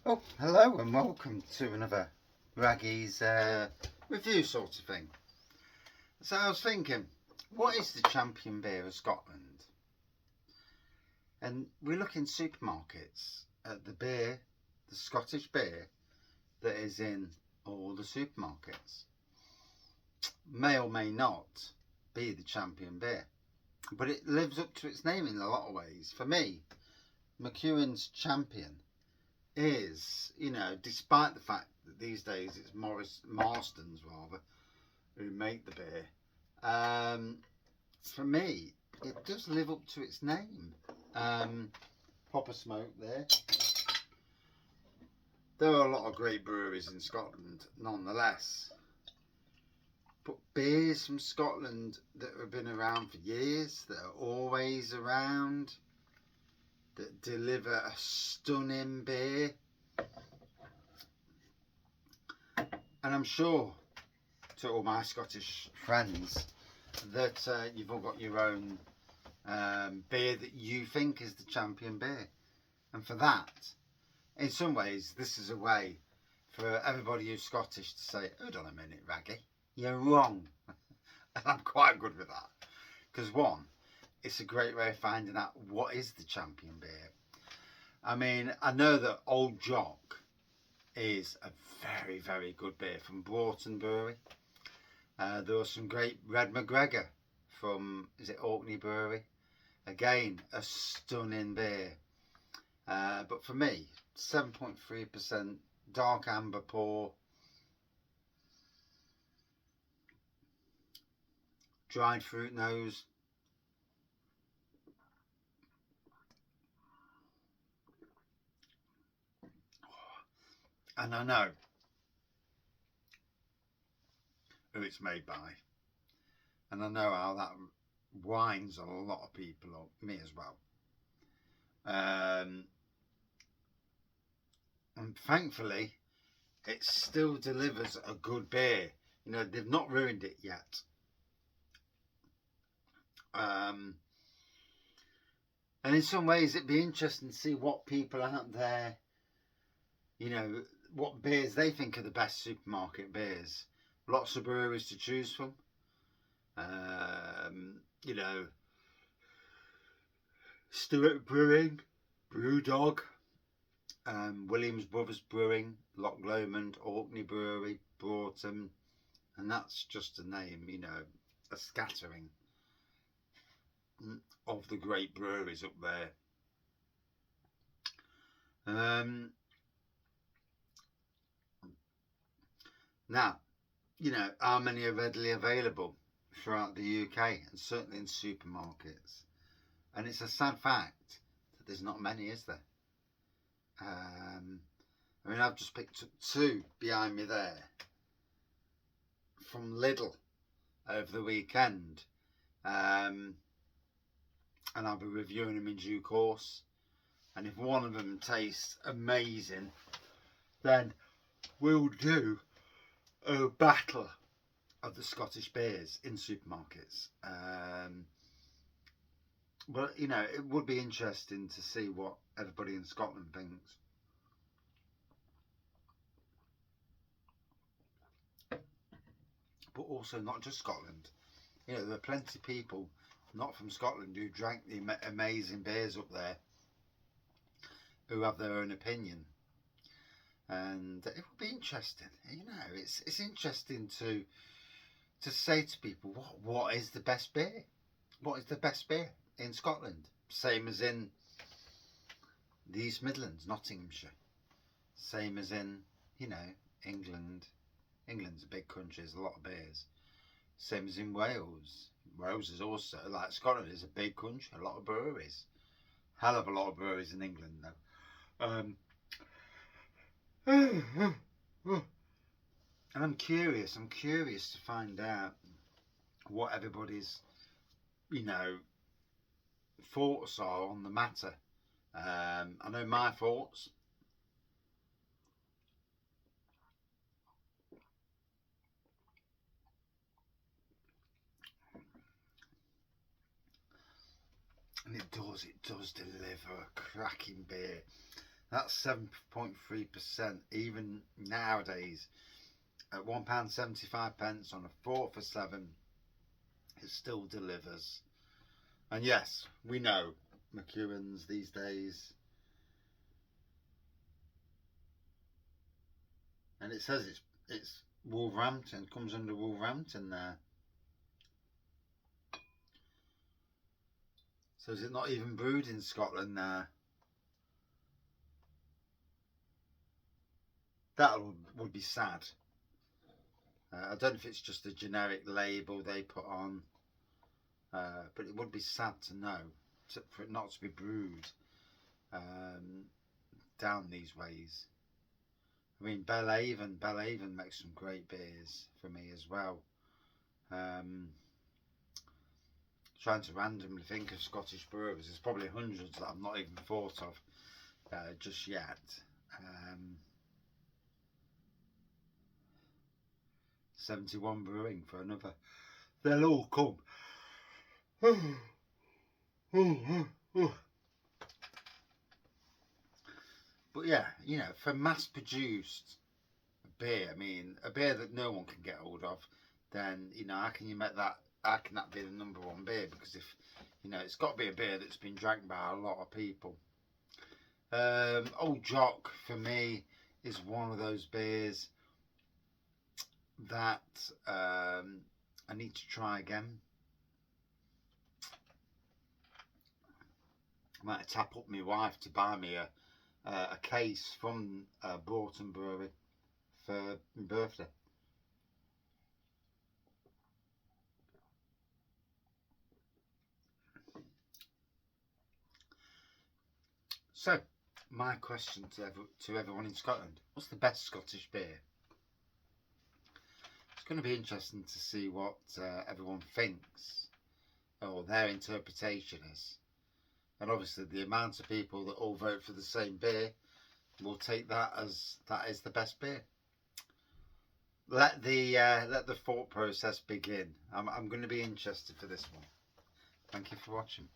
Oh, hello and welcome to another Raggy's review sort of thing. So I was thinking, what is the champion beer of Scotland? And we look in supermarkets at the Scottish beer that is in all the supermarkets. May or may not be the champion beer, but it lives up to its name in a lot of ways. For me, Mcewans Champion is, despite the fact that these days it's Marstons rather who make the beer, for me it does live up to its name. Proper smoke there. There are a lot of great breweries in Scotland nonetheless, but beers from Scotland that have been around for years, that are always around, that deliver a stunning beer. And I'm sure to all my Scottish friends that you've all got your own beer that you think is the champion beer. And for that, in some ways, this is a way for everybody who's Scottish to say, hold on a minute, Raggy, you're wrong. And I'm quite good with that. Because one, it's a great way of finding out what is the champion beer. I mean, I know that Old Jock is a very, very good beer from Broughton Brewery. There was some great Red McGregor from, is it Orkney Brewery? Again, a stunning beer. But for me, 7.3% dark amber pour, dried fruit nose. And I know who it's made by, and I know how that winds a lot of people up, me as well. And thankfully it still delivers a good beer. They've not ruined it yet. And in some ways it'd be interesting to see what people out there, what beers they think are the best supermarket beers. Lots of breweries to choose from. Stewart Brewing, Brewdog, Williams Brothers Brewing, Loch Lomond, Orkney Brewery, Broughton, and that's just a name, a scattering of the great breweries up there. Now, how many are readily available throughout the UK and certainly in supermarkets? And it's a sad fact that there's not many, is there? I mean, I've just picked up two behind me there from Lidl over the weekend, and I'll be reviewing them in due course. And if one of them tastes amazing, then we'll do a battle of the Scottish beers in supermarkets. But it would be interesting to see what everybody in Scotland thinks. But also not just Scotland. There are plenty of people not from Scotland who drank the amazing beers up there, who have their own opinion. And it would be interesting. It's interesting to say to people, what is the best beer? What is the best beer in Scotland? Same as in the East Midlands, Nottinghamshire. Same as in, England. England's a big country, there's a lot of beers. Same as in Wales. Wales is also, like Scotland, is a big country, a lot of breweries. Hell of a lot of breweries in England, though. And I'm curious to find out what everybody's, thoughts are on the matter. I know my thoughts. And it does deliver a cracking beer. That's 7.3%. Even nowadays, at £1.75 on a 4 for 7, it still delivers. And yes, we know Mcewans these days. And it says it's Wolverhampton, comes under Wolverhampton there. So is it not even brewed in Scotland there? That would be sad. I don't know if it's just a generic label they put on, but it would be sad to know for it not to be brewed down these ways. I mean, Bellhaven makes some great beers for me as well. Trying to randomly think of Scottish brewers, there's probably hundreds that I've not even thought of just yet. 71 Brewing for another. They'll all come. But yeah, you know, for mass-produced beer, I mean, a beer that no one can get hold of, then, you know, how can you make that? How can that be the #1 beer? Because if, you know, it's got to be a beer that's been drank by a lot of people. Old Jock for me is one of those beers that I need to try again. I might tap up my wife to buy me a case from Broughton Brewery for my birthday. So, my question to everyone in Scotland: what's the best Scottish beer? It's going to be interesting to see what everyone thinks, or their interpretation is. And obviously the amount of people that all vote for the same beer will take that as that is the best beer. Let the thought process begin. I'm going to be interested for this one. Thank you for watching.